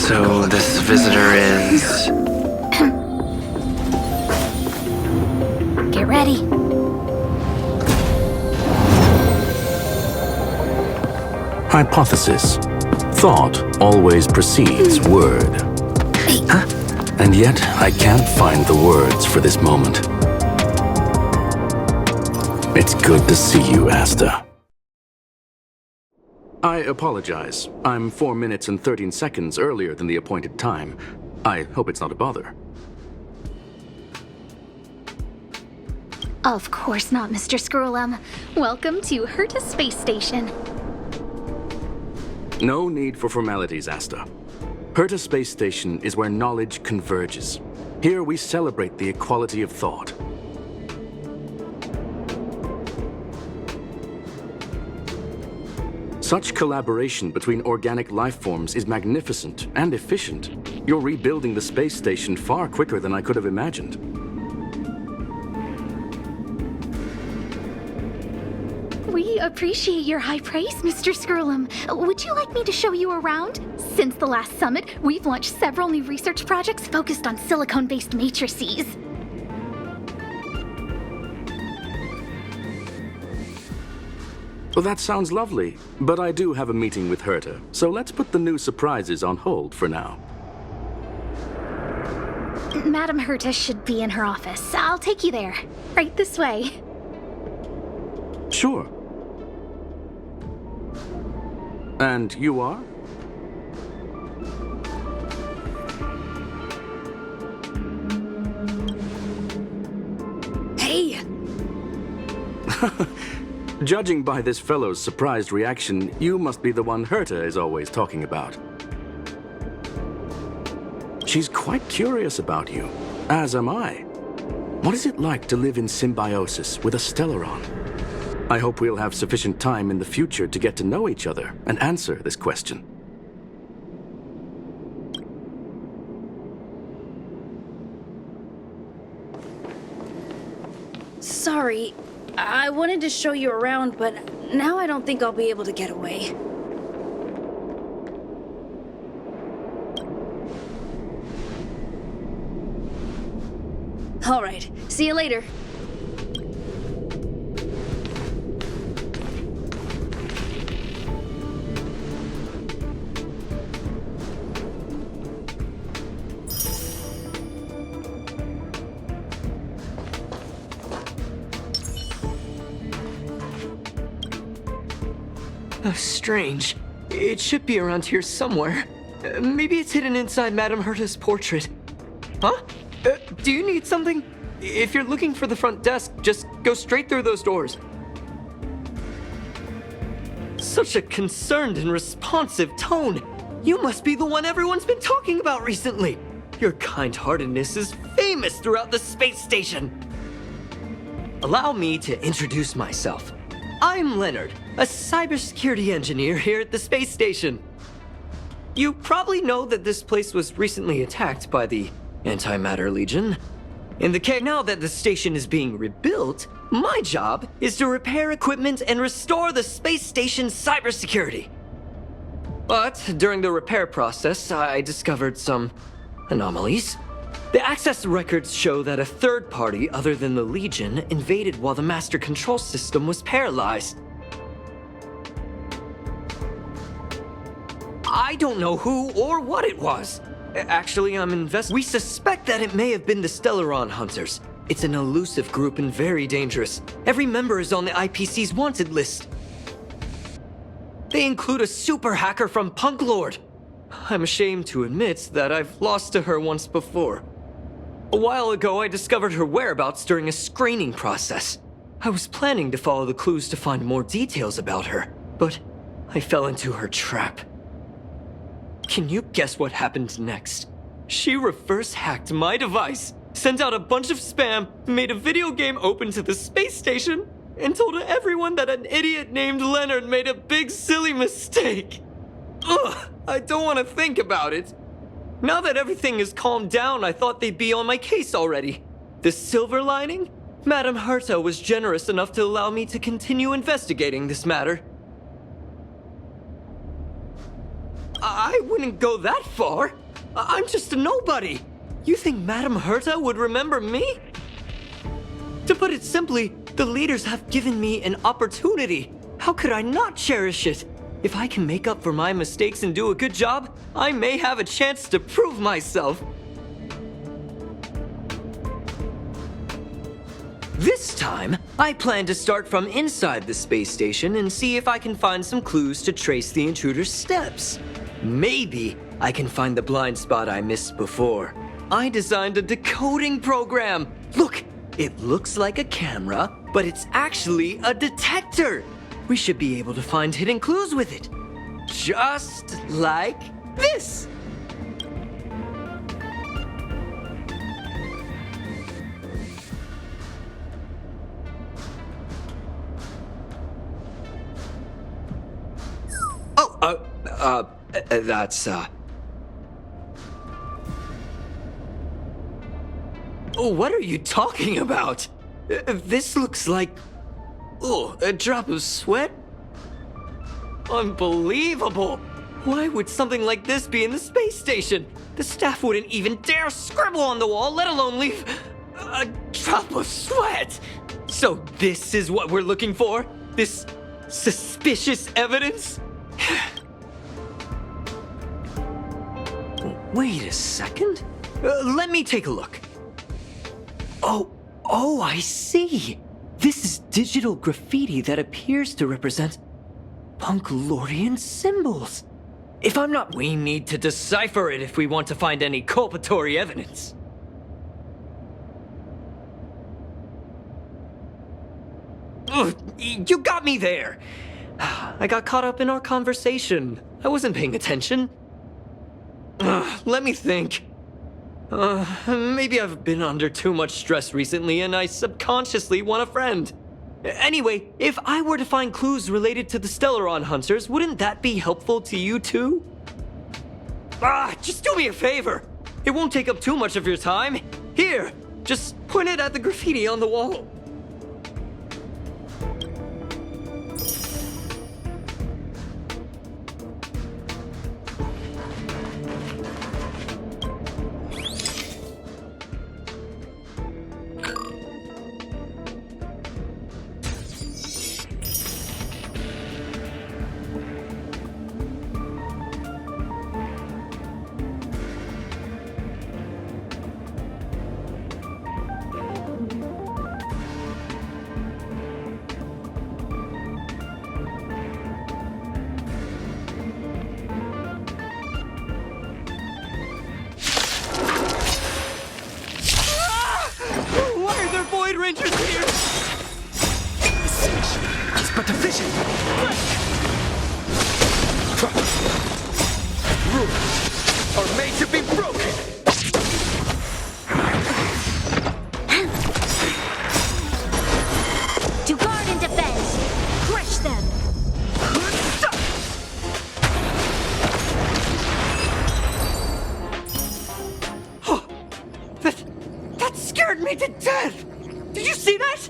So this visitor is... Get ready. Hypothesis. Thought always precedes word. Huh? And yet, I can't find the words for this moment. It's good to see you, Asta. I apologize. I'm 4 minutes and 13 seconds earlier than the appointed time. I hope it's not a bother. Of course not, Mr. Scrollum. Welcome to Herta Space Station. No need for formalities, Asta. Herta Space Station is where knowledge converges. Here we celebrate the equality of thought. Such collaboration between organic life forms is magnificent and efficient. You're rebuilding the space station far quicker than I could have imagined. We appreciate your high praise, Mr. Scrollum. Would you like me to show you around? Since the last summit, we've launched several new research projects focused on silicone-based matrices. Well, that sounds lovely, but I do have a meeting with Herta, so let's put the new surprises on hold for now. Madam Herta should be in her office. I'll take you there. Right this way. Sure. And you are? Hey! Judging by this fellow's surprised reaction, you must be the one Herta is always talking about. She's quite curious about you, as am I. What is it like to live in symbiosis with a Stellaron? I hope we'll have sufficient time in the future to get to know each other and answer this question. Sorry, I wanted to show you around, but now I don't think I'll be able to get away. All right, see you later. Oh, strange. It should be around here somewhere. Maybe it's hidden inside Madame Herta's portrait. Huh? Do you need something? If you're looking for the front desk, just go straight through those doors. Such a concerned and responsive tone. You must be the one everyone's been talking about recently. Your kind-heartedness is famous throughout the space station. Allow me to introduce myself. I'm Leonard, a cybersecurity engineer here at the space station. You probably know that this place was recently attacked by the Antimatter Legion. In the case now that the station is being rebuilt, my job is to repair equipment and restore the space station's cybersecurity. But during the repair process, I discovered some anomalies. The access records show that a third party other than the Legion invaded while the master control system was paralyzed. I don't know who or what it was. Actually, we suspect that it may have been the Stellaron Hunters. It's an elusive group and very dangerous. Every member is on the IPC's wanted list. They include a super hacker from Punkorde. I'm ashamed to admit that I've lost to her once before. A while ago, I discovered her whereabouts during a screening process. I was planning to follow the clues to find more details about her, but I fell into her trap. Can you guess what happened next? She reverse hacked my device, sent out a bunch of spam, made a video game open to the space station, and told everyone that an idiot named Leonard made a big silly mistake. Ugh, I don't want to think about it. Now that everything is calmed down, I thought they'd be on my case already. The silver lining? Madame Herta was generous enough to allow me to continue investigating this matter. I wouldn't go that far. I'm just a nobody. You think Madame Herta would remember me? To put it simply, the leaders have given me an opportunity. How could I not cherish it? If I can make up for my mistakes and do a good job, I may have a chance to prove myself. This time, I plan to start from inside the space station and see if I can find some clues to trace the intruder's steps. Maybe I can find the blind spot I missed before. I designed a decoding program. Look, it looks like a camera, but it's actually a detector. We should be able to find hidden clues with it. Just like this. That's, What are you talking about? This looks like... Oh, a drop of sweat? Unbelievable! Why would something like this be in the space station? The staff wouldn't even dare scribble on the wall, let alone leave a drop of sweat! So this is what we're looking for? This suspicious evidence? Wait a second. Let me take a look. Oh, I see. This is digital graffiti that appears to represent Punkordian symbols. If I'm not, we need to decipher it if we want to find any culpatory evidence. Ugh, you got me there. I got caught up in our conversation. I wasn't paying attention. Let me think. Maybe I've been under too much stress recently and I subconsciously want a friend. Anyway, if I were to find clues related to the Stellaron Hunters, wouldn't that be helpful to you too? Just do me a favor. It won't take up too much of your time. Here, just point it at the graffiti on the wall. Void Rangers here! It's but a vision! Rules are made to be broken! To guard and defend! Crush them! That scared me to death! Did you see that?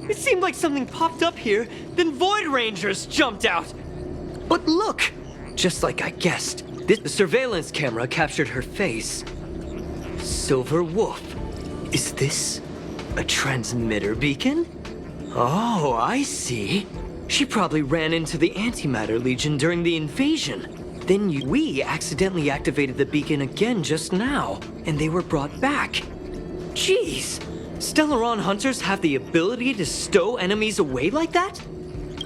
It seemed like something popped up here, then Void Rangers jumped out. But look! Just like I guessed, this surveillance camera captured her face. Silver Wolf. Is this a transmitter beacon? Oh, I see. She probably ran into the Antimatter Legion during the invasion. Then we accidentally activated the beacon again just now, and they were brought back. Jeez! Stellaron Hunters have the ability to stow enemies away like that?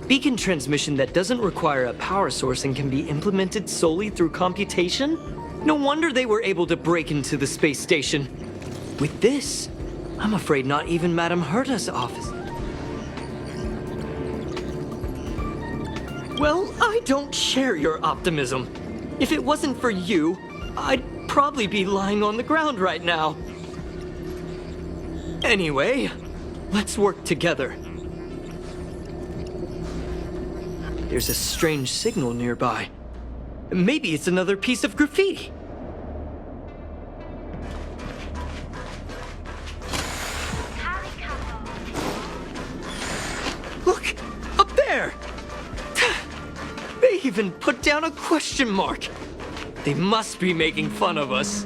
Beacon transmission that doesn't require a power source and can be implemented solely through computation? No wonder they were able to break into the space station. With this, I'm afraid not even Madame Herta's office. Well, I don't share your optimism. If it wasn't for you, I'd probably be lying on the ground right now. Anyway, let's work together. There's a strange signal nearby. Maybe it's another piece of graffiti. Look, up there! They even put down a question mark. They must be making fun of us.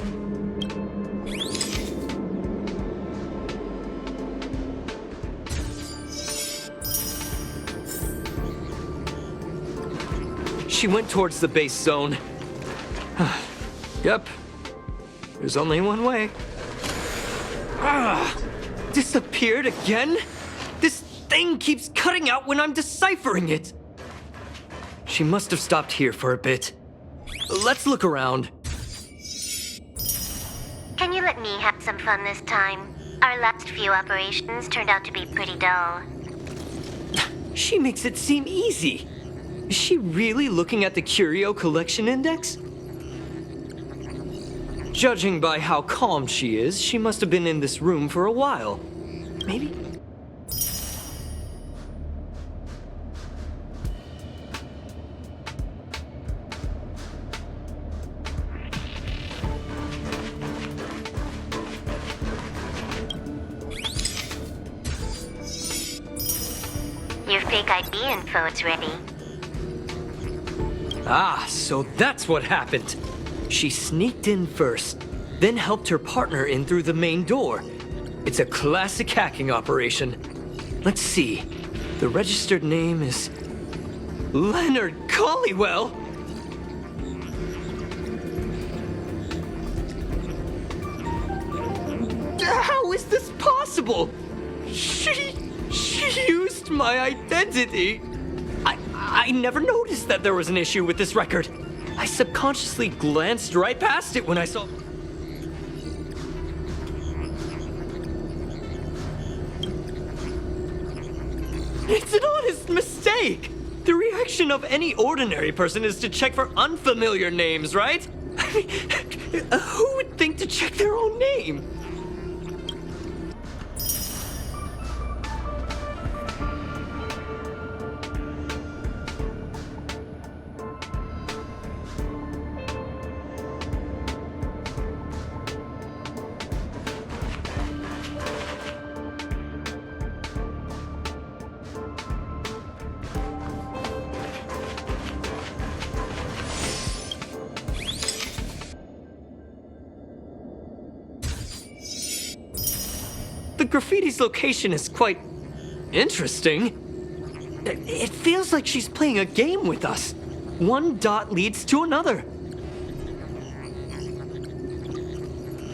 She went towards the base zone. Yep. There's only one way. Disappeared again? This thing keeps cutting out when I'm deciphering it. She must have stopped here for a bit. Let's look around. Can you let me have some fun this time? Our last few operations turned out to be pretty dull. She makes it seem easy. Is she really looking at the Curio Collection Index? Judging by how calm she is, she must have been in this room for a while. Maybe? Your fake ID info is ready. Ah, so that's what happened. She sneaked in first, then helped her partner in through the main door. It's a classic hacking operation. Let's see. The registered name is Leonard Collywell. How is this possible? She used my identity. I never noticed that there was an issue with this record. I subconsciously glanced right past it when I saw... It's an honest mistake! The reaction of any ordinary person is to check for unfamiliar names, right? I mean, who would think to check their own name? The graffiti's location is quite interesting. It feels like she's playing a game with us. One dot leads to another.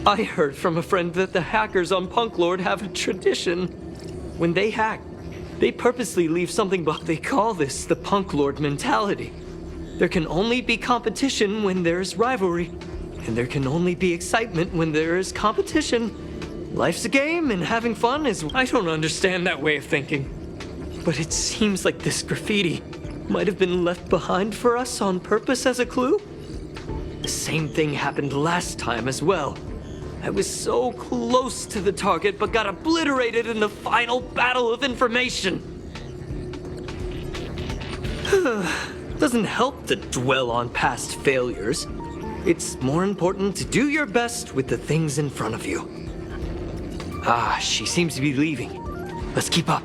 I heard from a friend that the hackers on Punkorde have a tradition. When they hack, they purposely leave something behind. They call this the Punklord mentality. There can only be competition when there's rivalry, and there can only be excitement when there is competition. Life's a game, and having fun is... I don't understand that way of thinking. But it seems like this graffiti might have been left behind for us on purpose as a clue. The same thing happened last time as well. I was so close to the target, but got obliterated in the final battle of information. Doesn't help to dwell on past failures. It's more important to do your best with the things in front of you. Ah, she seems to be leaving. Let's keep up.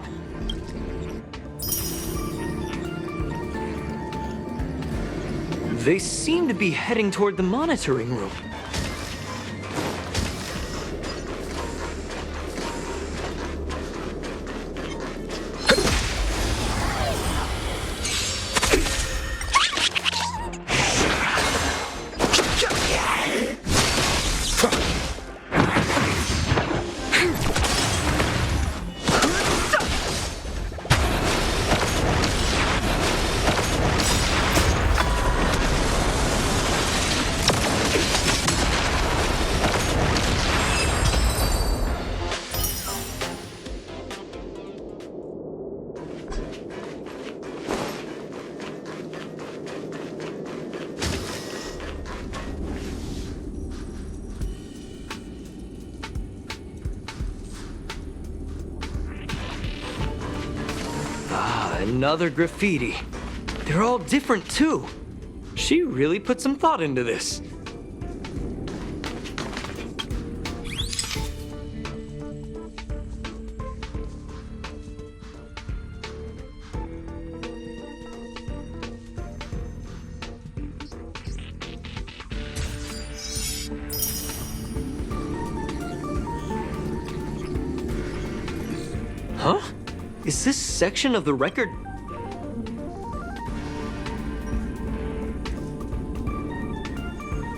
They seem to be heading toward the monitoring room. Another graffiti. They're all different too. She really put some thought into this. Is this section of the record...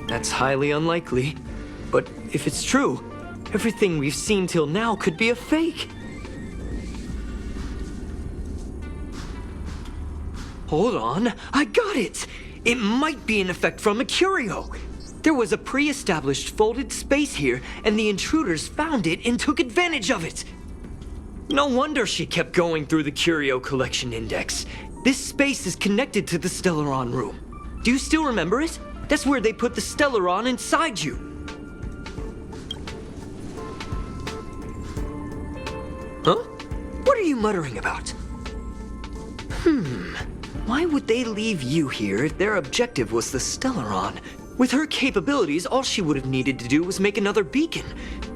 That's highly unlikely. But if it's true, everything we've seen till now could be a fake. Hold on, I got it! It might be an effect from a curio. There was a pre-established folded space here, and the intruders found it and took advantage of it. No wonder she kept going through the curio collection index. This space is connected to the Stellaron room. Do you still remember it? That's where they put the Stellaron inside you. Huh? What are you muttering about? Why would they leave you here if their objective was the Stellaron? With her capabilities, all she would have needed to do was make another beacon.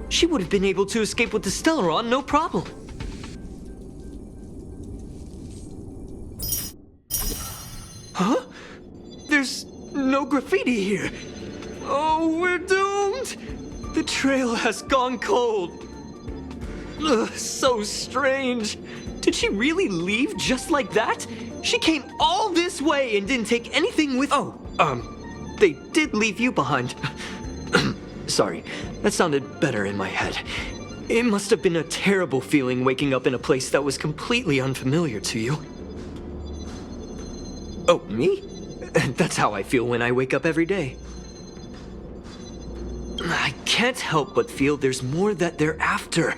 She would have been able to escape with the Stellaron, no problem. Huh? There's no graffiti here. Oh, we're doomed! The trail has gone cold. Ugh, so strange. Did she really leave just like that? She came all this way and didn't take anything with... they did leave you behind. Sorry, that sounded better in my head. It must have been a terrible feeling waking up in a place that was completely unfamiliar to you. Oh, me? That's how I feel when I wake up every day. I can't help but feel there's more that they're after.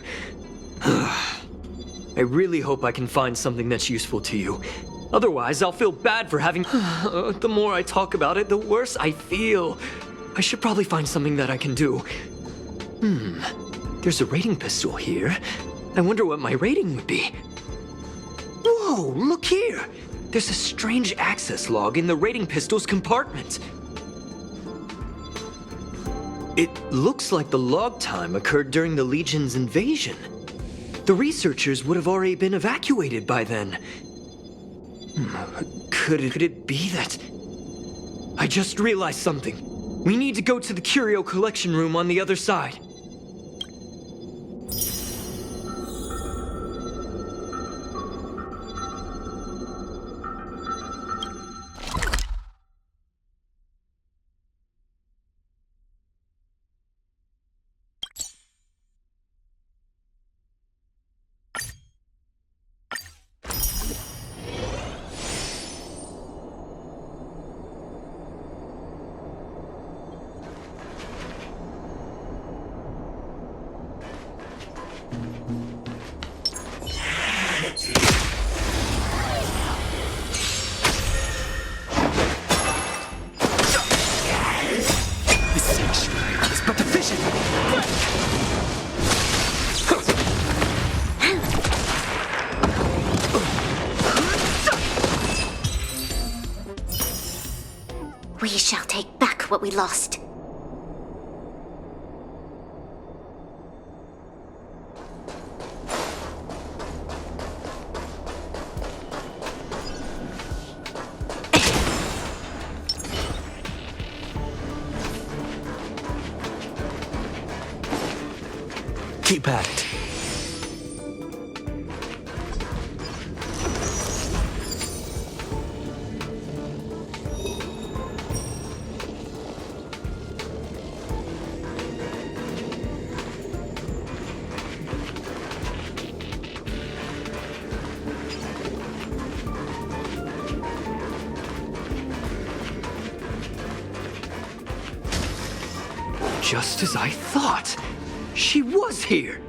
I really hope I can find something that's useful to you. Otherwise, I'll feel bad for having... The more I talk about it, the worse I feel. I should probably find something that I can do. There's a rating pistol here. I wonder what my rating would be. Whoa, look here! There's a strange access log in the rating pistol's compartment. It looks like the log time occurred during the Legion's invasion. The researchers would have already been evacuated by then. Could it be that... I just realized something. We need to go to the curio collection room on the other side. We shall take back what we lost. Keep at it. Just as I thought. She was here.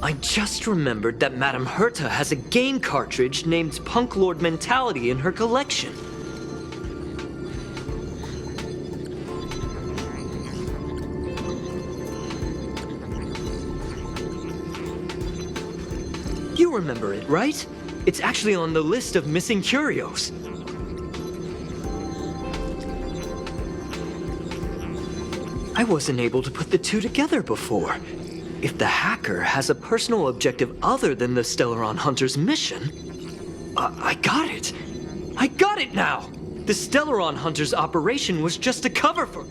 I just remembered that Madame Herta has a game cartridge named Punkorde Mentality in her collection. You remember it, right? It's actually on the list of missing curios. I wasn't able to put the two together before. If the hacker has a personal objective other than the Stellaron Hunter's mission... I got it! I got it now! The Stellaron Hunter's operation was just a cover for...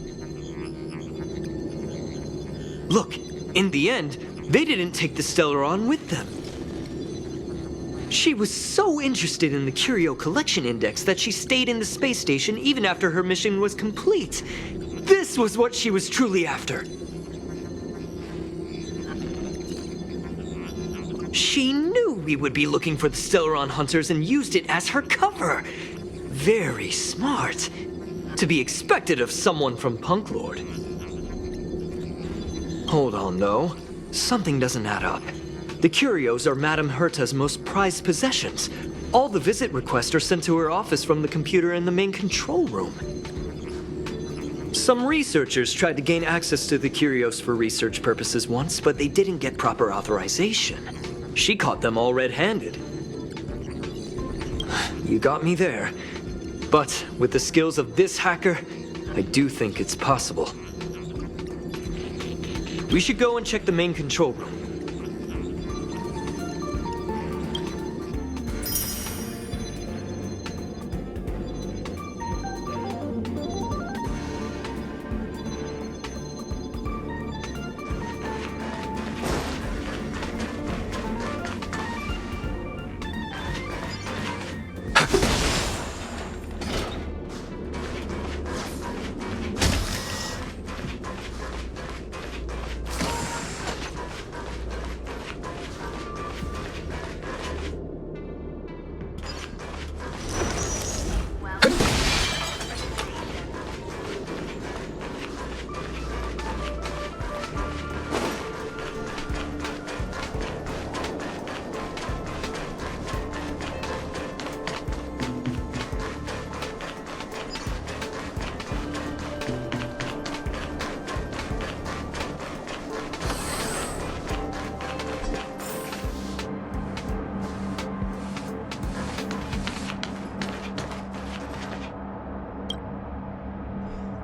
Look, in the end, they didn't take the Stellaron with them. She was so interested in the Curio Collection Index that she stayed in the space station even after her mission was complete. This was what she was truly after. She knew we would be looking for the Stellaron Hunters and used it as her cover. Very smart. To be expected of someone from Punkorde. Hold on, though. Something doesn't add up. The curios are Madame Herta's most prized possessions. All the visit requests are sent to her office from the computer in the main control room. Some researchers tried to gain access to the curios for research purposes once, but they didn't get proper authorization. She caught them all red-handed. You got me there. But with the skills of this hacker, I do think it's possible. We should go and check the main control room.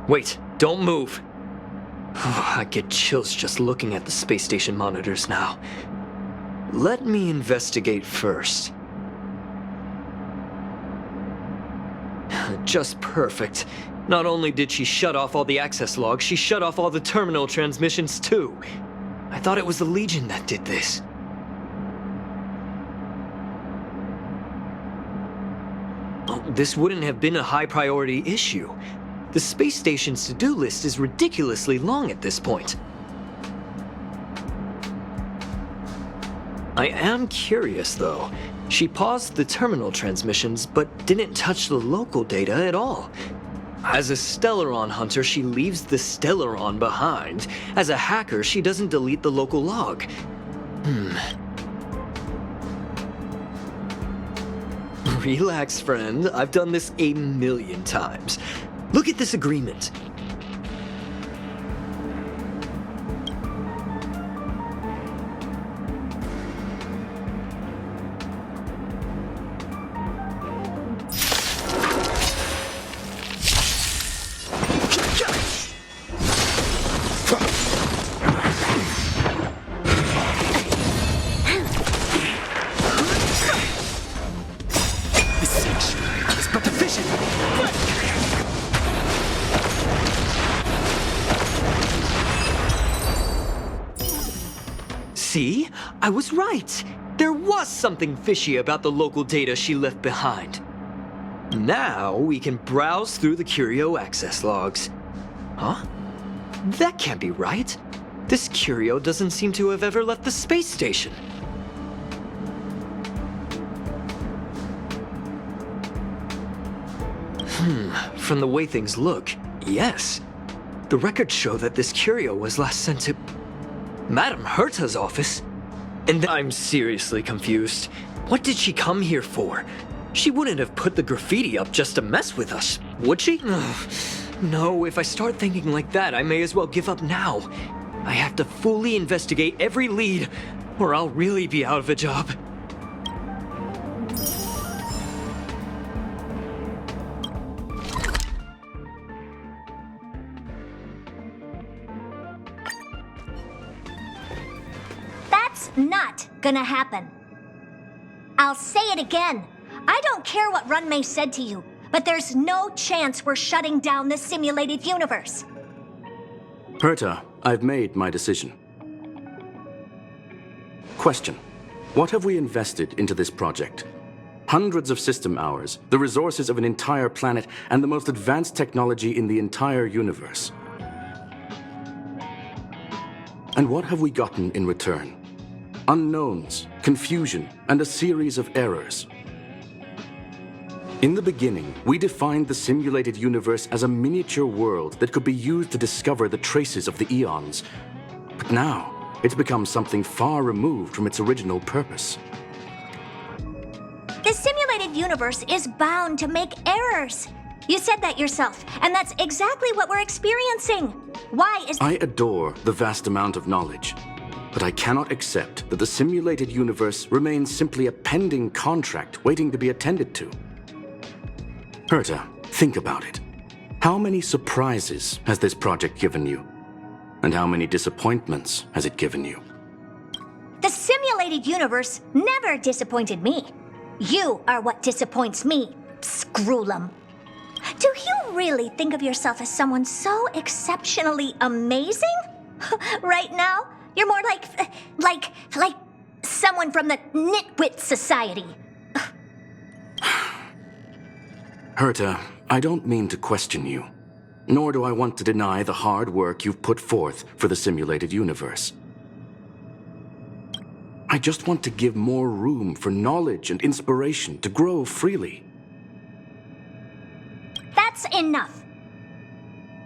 Wait, don't move. I get chills just looking at the space station monitors now. Let me investigate first. Just perfect. Not only did she shut off all the access logs, she shut off all the terminal transmissions too. I thought it was the Legion that did this. This wouldn't have been a high priority issue. The space station's to-do list is ridiculously long at this point. I am curious, though. She paused the terminal transmissions, but didn't touch the local data at all. As a Stellaron hunter, she leaves the Stellaron behind. As a hacker, she doesn't delete the local log. Relax, friend. I've done this 1,000,000 times. Look at this agreement. See? I was right. There was something fishy about the local data she left behind. Now we can browse through the Curio access logs. Huh? That can't be right. This Curio doesn't seem to have ever left the space station. From the way things look, yes. The records show that this Curio was last sent to Madame Herta's office? And I'm seriously confused. What did she come here for? She wouldn't have put the graffiti up just to mess with us, would she? No, if I start thinking like that, I may as well give up now. I have to fully investigate every lead, or I'll really be out of a job. not gonna happen. I'll say it again. I don't care what Runmei said to you, but there's no chance we're shutting down this simulated universe. Herta, I've made my decision. Question. What have we invested into this project? Hundreds of system hours, the resources of an entire planet, and the most advanced technology in the entire universe. And what have we gotten in return? Unknowns, confusion, and a series of errors. In the beginning, we defined the simulated universe as a miniature world that could be used to discover the traces of the eons. But now, it's become something far removed from its original purpose. The simulated universe is bound to make errors. You said that yourself, and that's exactly what we're experiencing. Why is... I adore the vast amount of knowledge, but I cannot accept that the simulated universe remains simply a pending contract waiting to be attended to. Herta, think about it. How many surprises has this project given you? And how many disappointments has it given you? The simulated universe never disappointed me. You are what disappoints me, Scroolum. Do you really think of yourself as someone so exceptionally amazing? Right now, you're more like someone from the Nitwit Society. Herta, I don't mean to question you, nor do I want to deny the hard work you've put forth for the simulated universe. I just want to give more room for knowledge and inspiration to grow freely. That's enough.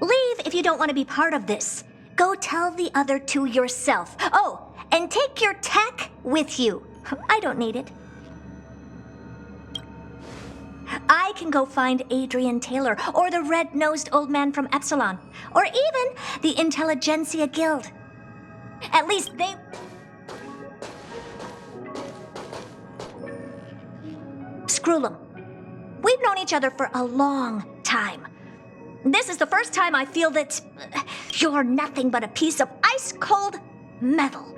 Leave if you don't want to be part of this. Go tell the other two yourself. Oh, and take your tech with you. I don't need it. I can go find Adrian Taylor, or the red-nosed old man from Epsilon, or even the Intelligentsia Guild. At least they... Scroolum, we've known each other for a long time. This is the first time I feel that you're nothing but a piece of ice-cold metal.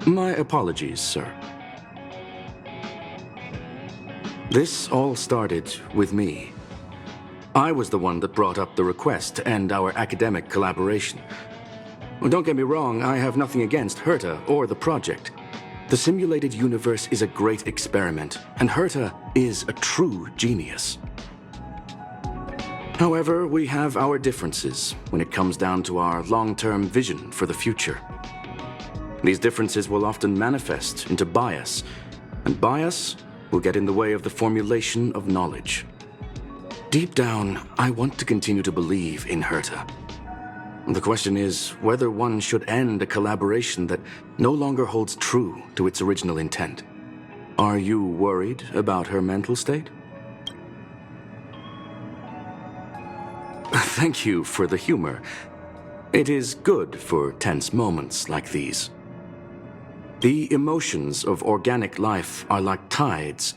My apologies, sir. This all started with me. I was the one that brought up the request to end our academic collaboration. Well, don't get me wrong, I have nothing against Herta or the project. The simulated universe is a great experiment, and Herta is a true genius. However, we have our differences when it comes down to our long-term vision for the future. These differences will often manifest into bias, and bias will get in the way of the formulation of knowledge. Deep down, I want to continue to believe in Herta. The question is whether one should end a collaboration that no longer holds true to its original intent. Are you worried about her mental state? Thank you for the humor. It is good for tense moments like these. The emotions of organic life are like tides.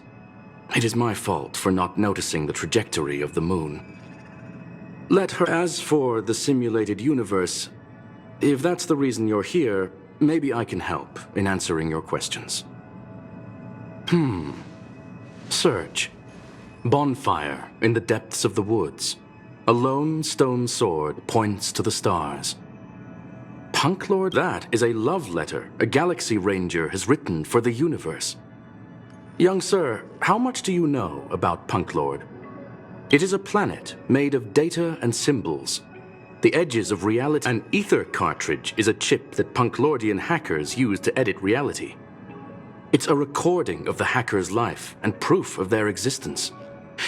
It is my fault for not noticing the trajectory of the moon. Let her... As for the simulated universe, if that's the reason you're here, maybe I can help in answering your questions. Search. Bonfire in the depths of the woods. A lone stone sword points to the stars. Punkorde, that is a love letter a Galaxy Ranger has written for the universe. Young sir, how much do you know about Punkorde? It is a planet made of data and symbols. The edges of reality. An ether cartridge is a chip that Punklordian hackers use to edit reality. It's a recording of the hacker's life and proof of their existence.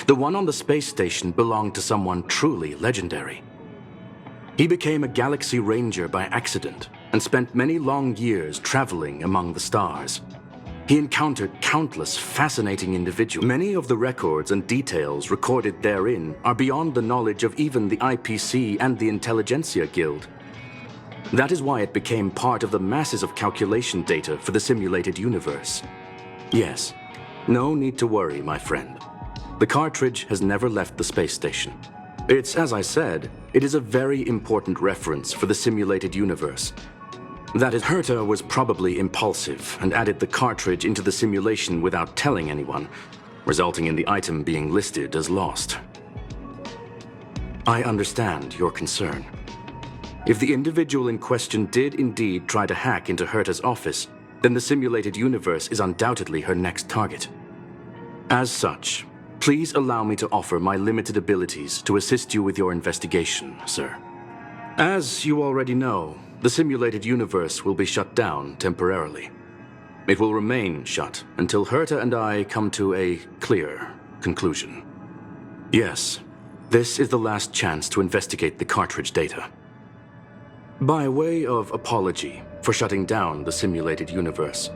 The one on the space station belonged to someone truly legendary. He became a Galaxy Ranger by accident and spent many long years traveling among the stars. He encountered countless fascinating individuals. Many of the records and details recorded therein are beyond the knowledge of even the IPC and the Intelligentsia Guild. That is why it became part of the masses of calculation data for the simulated universe. Yes, No need to worry, my friend. The cartridge has never left the space station. It's, as I said, it is a very important reference for the simulated universe. That is, Herta was probably impulsive and added the cartridge into the simulation without telling anyone, resulting in the item being listed as lost. I understand your concern. If the individual in question did indeed try to hack into Herta's office, then the simulated universe is undoubtedly her next target. As such, please allow me to offer my limited abilities to assist you with your investigation, sir. As you already know, the simulated universe will be shut down temporarily. It will remain shut until Herta and I come to a clear conclusion. Yes, this is the last chance to investigate the cartridge data. By way of apology for shutting down the simulated universe,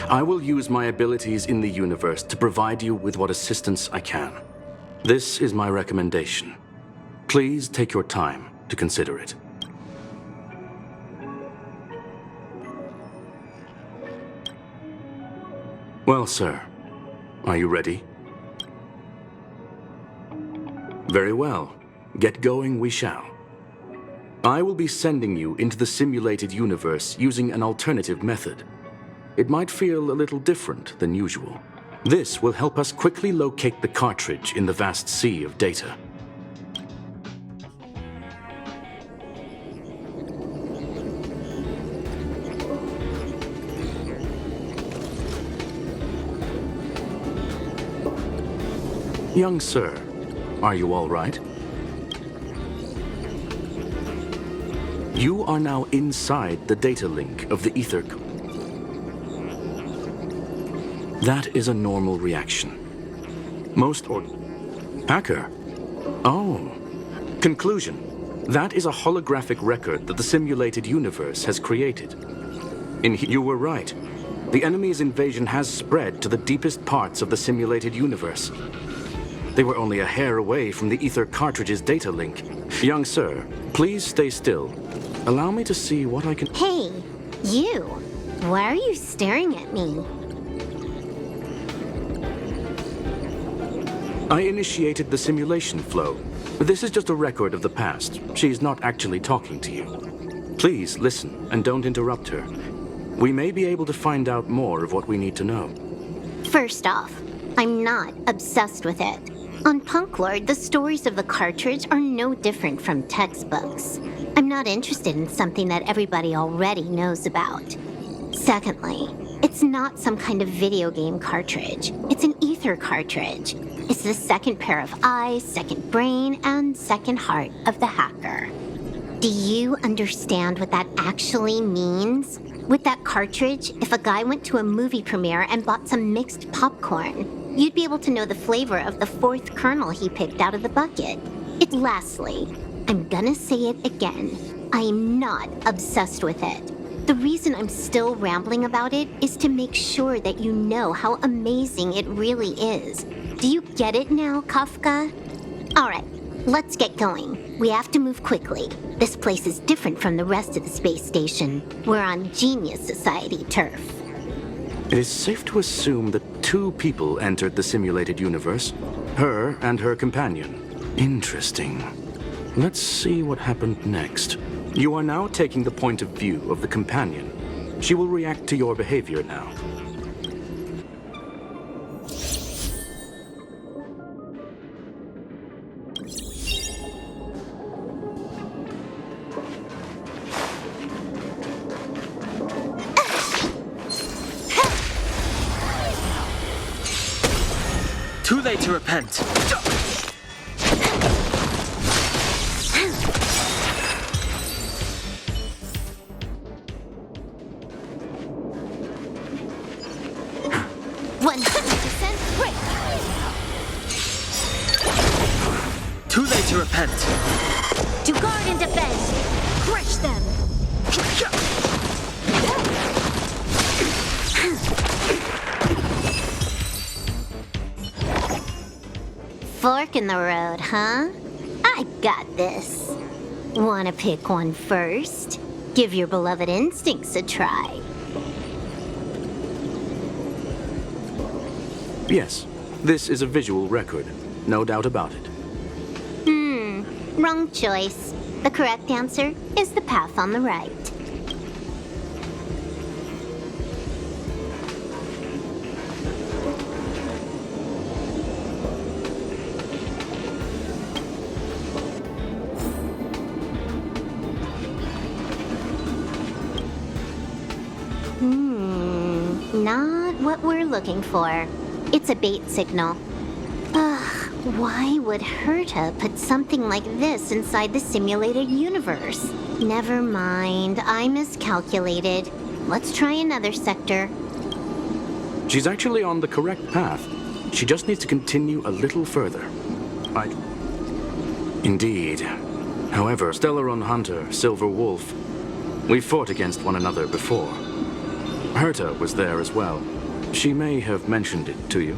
I will use my abilities in the universe to provide you with what assistance I can. This is my recommendation. Please take your time to consider it. Well, sir, are you ready? Very well. Get going we shall. I will be sending you into the simulated universe using an alternative method. It might feel a little different than usual. This will help us quickly locate the cartridge in the vast sea of data. Young sir, are you all right? You are now inside the data link of the ether. That is a normal reaction. Hacker? Oh. Conclusion. That is a holographic record that the simulated universe has created. You were right. The enemy's invasion has spread to the deepest parts of the simulated universe. They were only a hair away from the ether cartridge's data link. Young sir, please stay still. Allow me to see what I can... Hey, you! Why are you staring at me? I initiated the simulation flow. This is just a record of the past. She's not actually talking to you. Please listen and don't interrupt her. We may be able to find out more of what we need to know. First off, I'm not obsessed with it. On Punkorde, the stories of the cartridge are no different from textbooks. I'm not interested in something that everybody already knows about. Secondly, it's not some kind of video game cartridge. It's an ether cartridge. It's the second pair of eyes, second brain, and second heart of the hacker. Do you understand what that actually means? With that cartridge, if a guy went to a movie premiere and bought some mixed popcorn, you'd be able to know the flavor of the fourth kernel he picked out of the bucket. Lastly, I'm gonna say it again. I am not obsessed with it. The reason I'm still rambling about it is to make sure that you know how amazing it really is. Do you get it now, Kafka? Alright, let's get going. We have to move quickly. This place is different from the rest of the space station. We're on Genius Society turf. It is safe to assume that two people entered the simulated universe. Her and her companion. Interesting. Let's see what happened next. You are now taking the point of view of the companion. She will react to your behavior now. Too late to repent. Too late to repent. To guard and defend. Crush them. Fork in the road, huh? I got this. Wanna pick one first? Give your beloved instincts a try. Yes, this is a visual record. No doubt about it. Wrong choice. The correct answer is the path on the right. Not what we're looking for. It's a bait signal. Ugh, why would Herta put something like this inside the simulated universe? Never mind, I miscalculated. Let's try another sector. She's actually on the correct path. She just needs to continue a little further. Indeed. However, Stellaron Hunter, Silver Wolf, we fought against one another before. Herta was there as well. She may have mentioned it to you.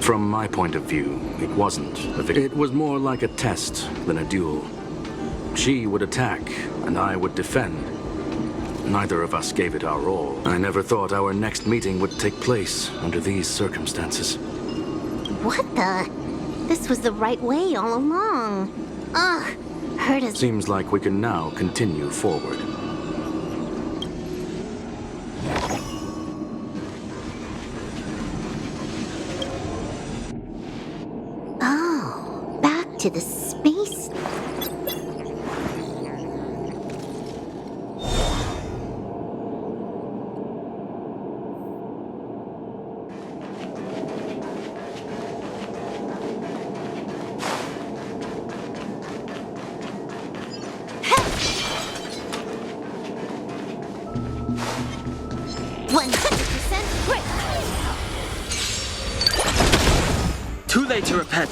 From my point of view, it wasn't a victory. It was more like a test than a duel. She would attack, and I would defend. Neither of us gave it our all. I never thought our next meeting would take place under these circumstances. What the? This was the right way all along. Ugh, Herta's... Seems like we can now continue forward. Oh, back to the space... Too late to repent.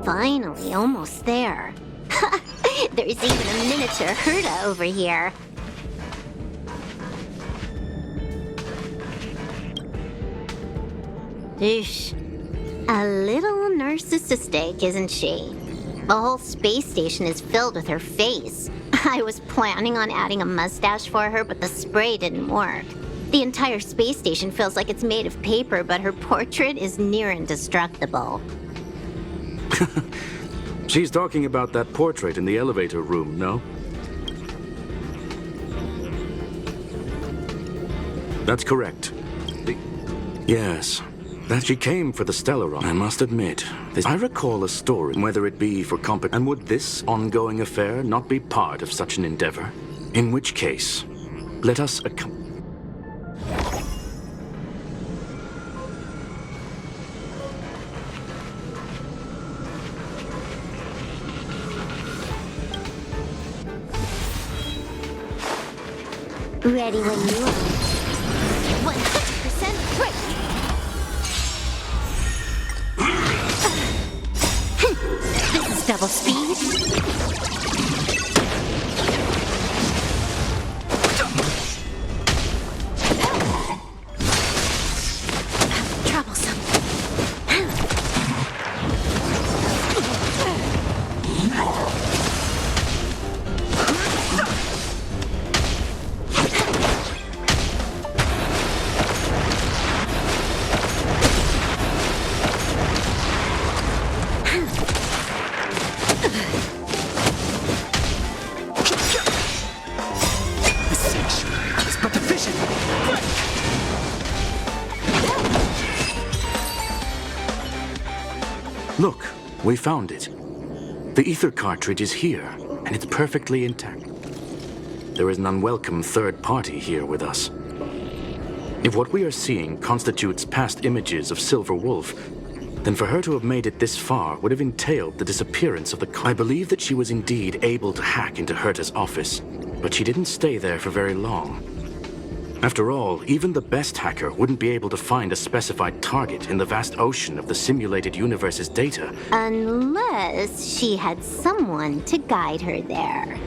Finally, almost there. There's even a miniature Herta over here. Eesh. A little narcissistic, isn't she? The whole space station is filled with her face. I was planning on adding a mustache for her, but the spray didn't work. The entire space station feels like it's made of paper, but her portrait is near indestructible. She's talking about that portrait in the elevator room, no? That's correct. Yes, that she came for the Stellaron. I must admit, I recall a story, whether it be for and would this ongoing affair not be part of such an endeavor? In which case, let us Ready when you are. 100% right. This is double speed. Troublesome. Look, we found it. The ether cartridge is here, and it's perfectly intact. There is an unwelcome third party here with us. If what we are seeing constitutes past images of Silver Wolf, then for her to have made it this far would have entailed the disappearance of the I believe that she was indeed able to hack into Herta's office, but she didn't stay there for very long. After all, even the best hacker wouldn't be able to find a specified target in the vast ocean of the simulated universe's data. Unless she had someone to guide her there.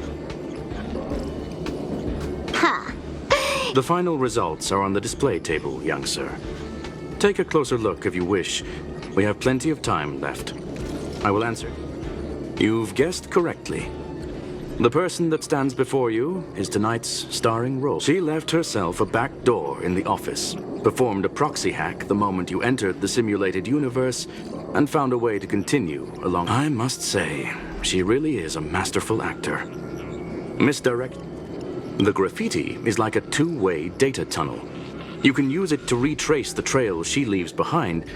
Ha! The final results are on the display table, young sir. Take a closer look if you wish. We have plenty of time left. I will answer. You've guessed correctly. The person that stands before you is tonight's starring role. She left herself a back door in the office, performed a proxy hack the moment you entered the simulated universe, and found a way to continue along. I must say, she really is a masterful actor. Misdirect. The graffiti is like a two-way data tunnel. You can use it to retrace the trail she leaves behind,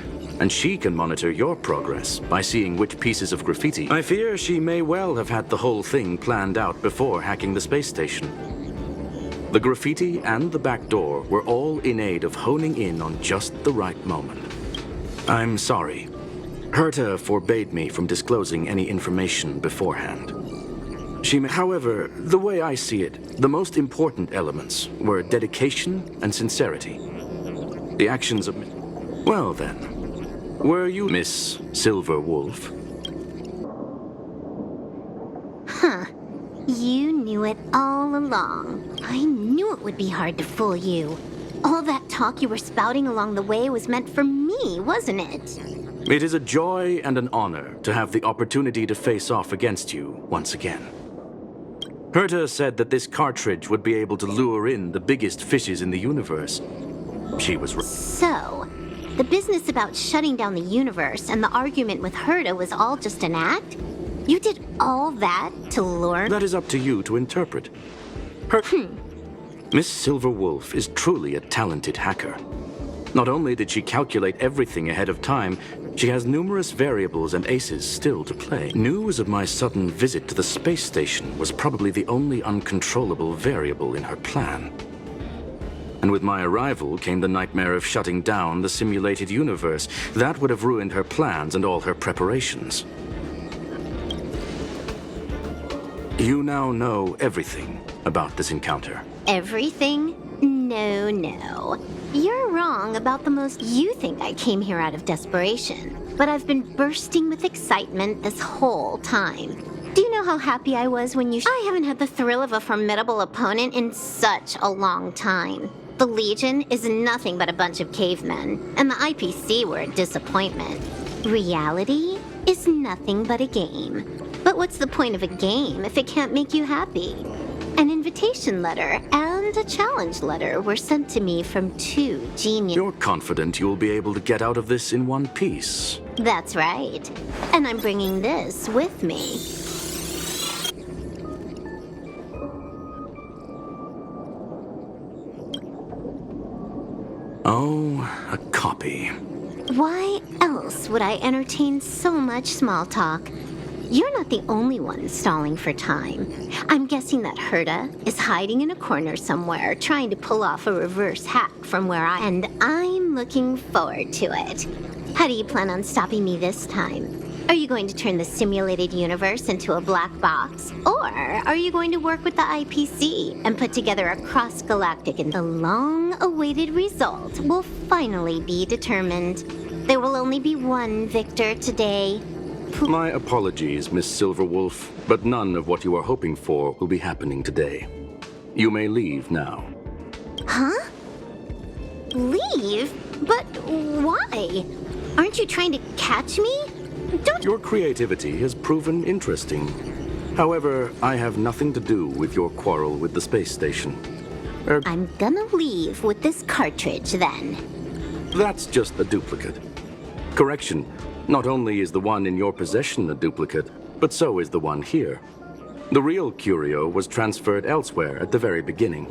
and she can monitor your progress by seeing which pieces of graffiti. I fear she may well have had the whole thing planned out before hacking the space station. The graffiti and the back door were all in aid of honing in on just the right moment. I'm sorry. Herta forbade me from disclosing any information beforehand. However, the way I see it, the most important elements were dedication and sincerity. The actions of... Well then, were you Miss Silver Wolf? Huh. You knew it all along. I knew it would be hard to fool you. All that talk you were spouting along the way was meant for me, wasn't it? It is a joy and an honor to have the opportunity to face off against you once again. Herta said that this cartridge would be able to lure in the biggest fishes in the universe. She was right. So, the business about shutting down the universe and the argument with Herta was all just an act? You did all that to lure... That is up to you to interpret. Miss Silver Wolf is truly a talented hacker. Not only did she calculate everything ahead of time, she has numerous variables and aces still to play. News of my sudden visit to the space station was probably the only uncontrollable variable in her plan. And with my arrival came the nightmare of shutting down the simulated universe. That would have ruined her plans and all her preparations. You now know everything about this encounter. Everything? No. You're wrong about the most. You think I came here out of desperation, but I've been bursting with excitement this whole time. Do you know how happy I was when you... I haven't had the thrill of a formidable opponent in such a long time. The Legion is nothing but a bunch of cavemen, and the IPC were a disappointment. Reality is nothing but a game. But what's the point of a game if it can't make you happy? An invitation letter and a challenge letter were sent to me from two genius... You're confident you'll be able to get out of this in one piece. That's right. And I'm bringing this with me. Oh, a copy. Why else would I entertain so much small talk? You're not the only one stalling for time. I'm guessing that Herta is hiding in a corner somewhere, trying to pull off a reverse hack from where And I'm looking forward to it. How do you plan on stopping me this time? Are you going to turn the simulated universe into a black box? Or are you going to work with the IPC and put together a cross-galactic... And the long-awaited result will finally be determined. There will only be one victor today. My apologies, Miss Silver Wolf, but none of what you are hoping for will be happening today. You may leave now. Huh? Leave? But why? Aren't you trying to catch me? Don't... Your creativity has proven interesting. However, I have nothing to do with your quarrel with the space station. I'm gonna leave with this cartridge, then. That's just a duplicate. Correction. Not only is the one in your possession a duplicate, but so is the one here. The real curio was transferred elsewhere at the very beginning.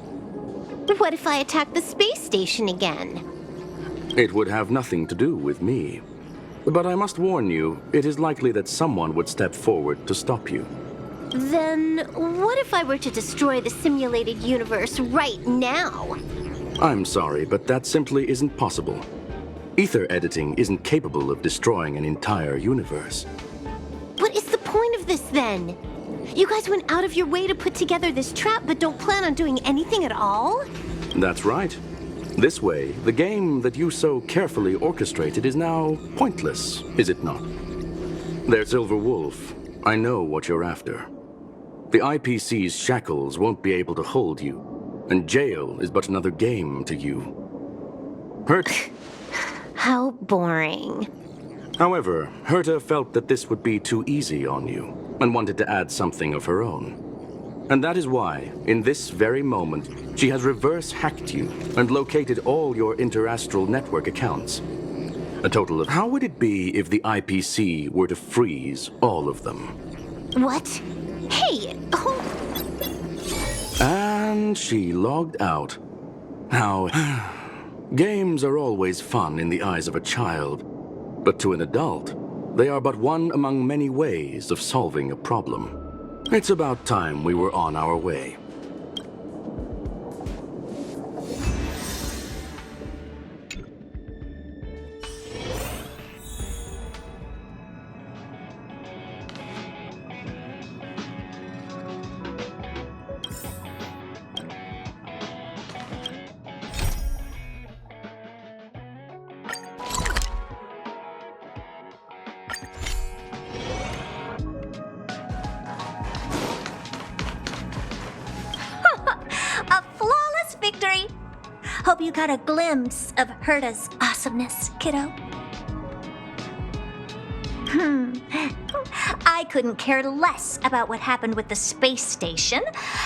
What if I attack the space station again? It would have nothing to do with me. But I must warn you, it is likely that someone would step forward to stop you. Then what if I were to destroy the simulated universe right now? I'm sorry, but that simply isn't possible. Ether editing isn't capable of destroying an entire universe. What is the point of this then? You guys went out of your way to put together this trap but don't plan on doing anything at all? That's right. This way, the game that you so carefully orchestrated is now pointless, is it not? There, Silver Wolf, I know what you're after. The IPC's shackles won't be able to hold you, and jail is but another game to you. How boring. However, Herta felt that this would be too easy on you, and wanted to add something of her own. And that is why, in this very moment, she has reverse-hacked you and located all your interastral network accounts. A total of... How would it be if the IPC were to freeze all of them? What? Hey, And she logged out. Now, games are always fun in the eyes of a child, but to an adult, they are but one among many ways of solving a problem. It's about time we were on our way. A flawless victory! Hope you got a glimpse of Herta's awesomeness, kiddo. I couldn't care less about what happened with the space station,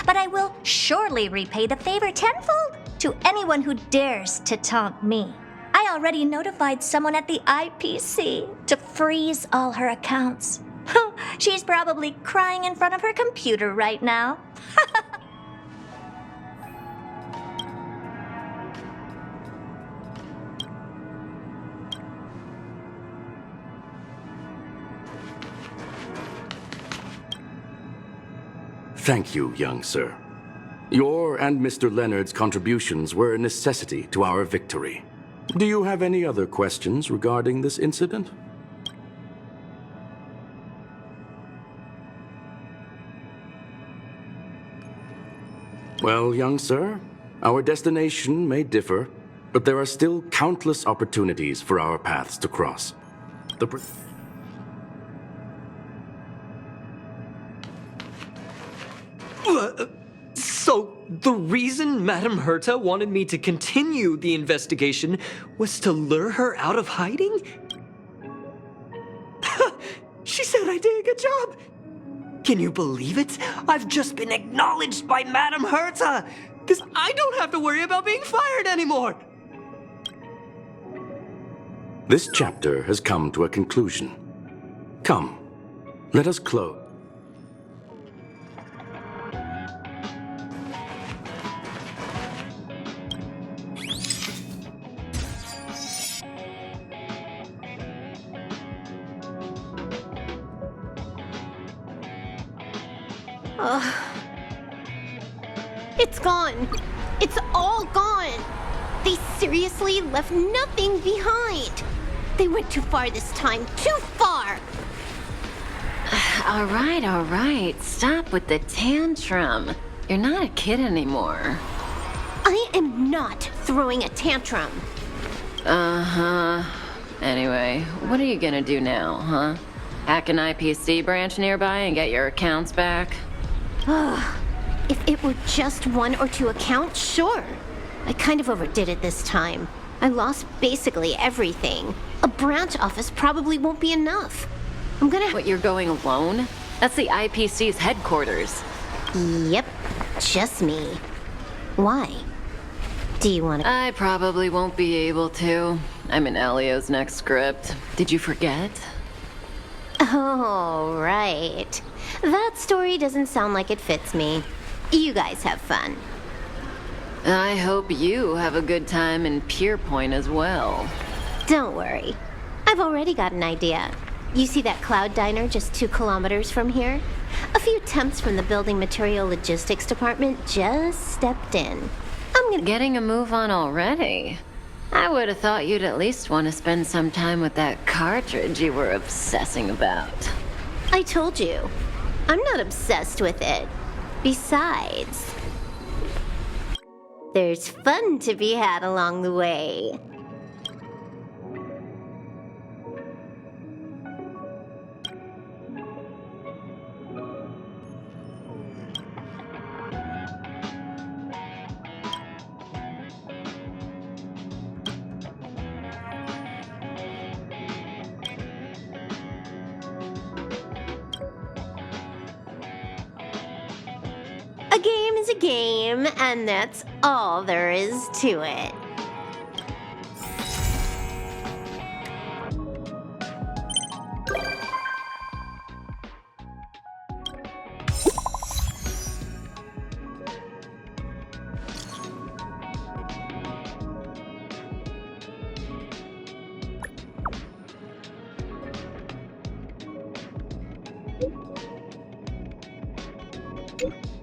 but I will surely repay the favor tenfold to anyone who dares to taunt me. I already notified someone at the IPC to freeze all her accounts. She's probably crying in front of her computer right now. Thank you, young sir. Your and Mr. Leonard's contributions were a necessity to our victory. Do you have any other questions regarding this incident? Well, young sir, our destination may differ, but there are still countless opportunities for our paths to cross. So, the reason Madame Herta wanted me to continue the investigation was to lure her out of hiding? She said I did a good job! Can you believe it? I've just been acknowledged by Madame Herta! Because I don't have to worry about being fired anymore! This chapter has come to a conclusion. Come, let us close. It's gone. It's all gone. They seriously left nothing behind. They went too far this time. Too far. All right. Stop with the tantrum. You're not a kid anymore. I am not throwing a tantrum. Uh-huh. Anyway, what are you gonna do now, huh? Hack an IPC branch nearby and get your accounts back? If it were just one or two accounts, sure. I kind of overdid it this time. I lost basically everything. A branch office probably won't be enough. What, you're going alone? That's the IPC's headquarters. Yep, just me. Why? Do you want to... I probably won't be able to. I'm in Elio's next script. Did you forget? Oh, right. That story doesn't sound like it fits me. You guys have fun. I hope you have a good time in Pierpoint as well. Don't worry. I've already got an idea. You see that cloud diner just 2 kilometers from here? A few temps from the building material logistics department just stepped in. Getting a move on already. I would have thought you'd at least want to spend some time with that cartridge you were obsessing about. I told you, I'm not obsessed with it. Besides, there's fun to be had along the way. A game is a game, and that's all there is to it. you